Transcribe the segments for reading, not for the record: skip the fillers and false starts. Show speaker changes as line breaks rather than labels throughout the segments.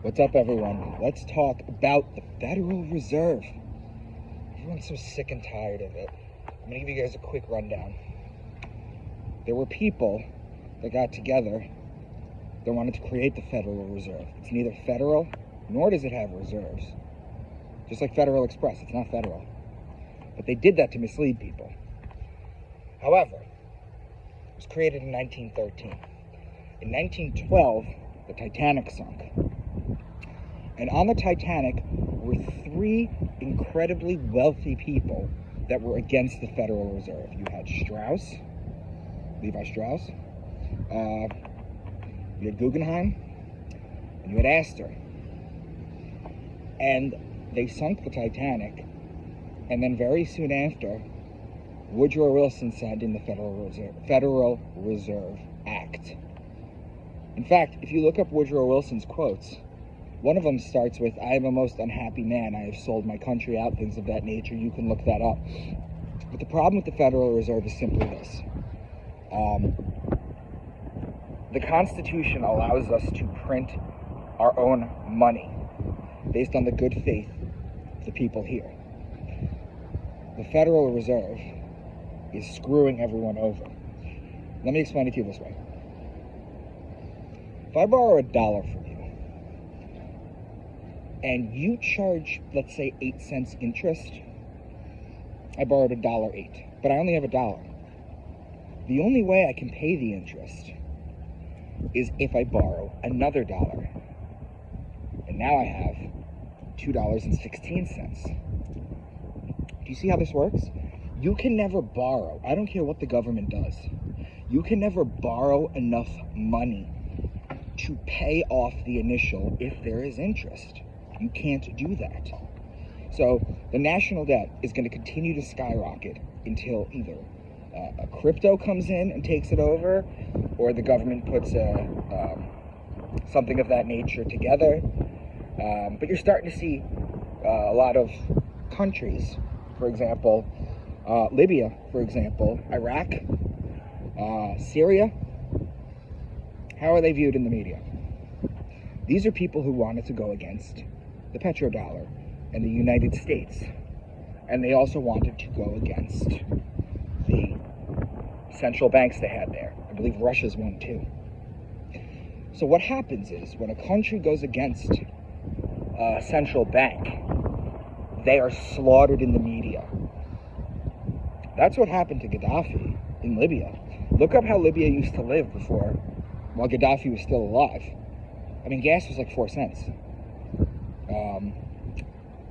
What's up, everyone? Let's talk about the Federal Reserve. Everyone's so sick and tired of it. I'm gonna give you guys a quick rundown. There were people that got together that wanted to create the Federal Reserve. It's neither federal, nor does it have reserves. Just like Federal Express, it's not federal. But they did that to mislead people. However, it was created in 1913. In 1912, the Titanic sunk. And on the Titanic were three incredibly wealthy people that were against the Federal Reserve. You had Levi Strauss, you had Guggenheim, and you had Astor. And they sunk the Titanic, and then very soon after, Woodrow Wilson signed in the Federal Reserve Act. In fact, if you look up Woodrow Wilson's quotes, one of them starts with, "I am a most unhappy man. I have sold my country out," things of that nature. You can look that up. But the problem with the Federal Reserve is simply this. The Constitution allows us to print our own money based on the good faith of the people here. The Federal Reserve is screwing everyone over. Let me explain it to you this way. If I borrow $1 from you, and you charge, let's say, 8 cents interest, I borrowed $1.08, but I only have $1. The only way I can pay the interest is if I borrow another $1. And now I have $2.16. Do you see how this works? You can never borrow. I don't care what the government does. You can never borrow enough money to pay off the initial if there is interest. You can't do that. So the national debt is going to continue to skyrocket until either a crypto comes in and takes it over, or the government puts something of that nature together. But you're starting to see a lot of countries, for example, Libya, for example, Iraq, Syria. How are they viewed in the media? These are people who wanted to go against the petrodollar and the United States. And they also wanted to go against the central banks they had there. I believe Russia's one too. So what happens is when a country goes against a central bank, they are slaughtered in the media. That's what happened to Gaddafi in Libya. Look up how Libya used to live while Gaddafi was still alive. I mean, gas was like 4 cents.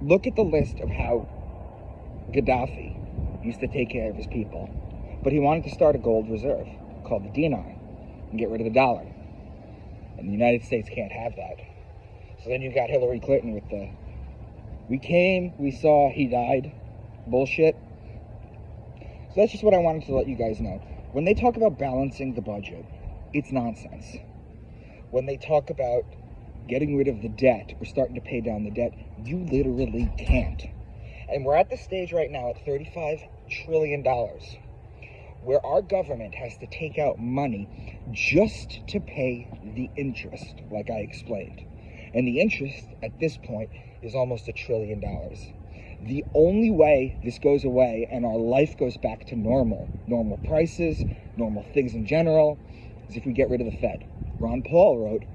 Look at the list of how Gaddafi used to take care of his people. But he wanted to start a gold reserve called the dinar and get rid of the dollar. And the United States can't have that. So then you've got Hillary Clinton with the, "we came, we saw, he died" bullshit. So that's just what I wanted to let you guys know. When they talk about balancing the budget, it's nonsense. When they talk about getting rid of the debt or starting to pay down the debt, you literally can't. And we're at the stage right now at $35 trillion, where our government has to take out money just to pay the interest, like I explained. And the interest at this point is almost $1 trillion. The only way this goes away and our life goes back to normal prices, normal things in general, is if we get rid of the Fed. Ron Paul wrote,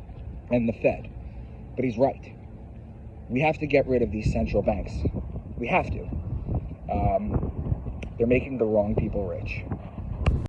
"and the Fed." But he's right. We have to get rid of these central banks. We have to. They're making the wrong people rich.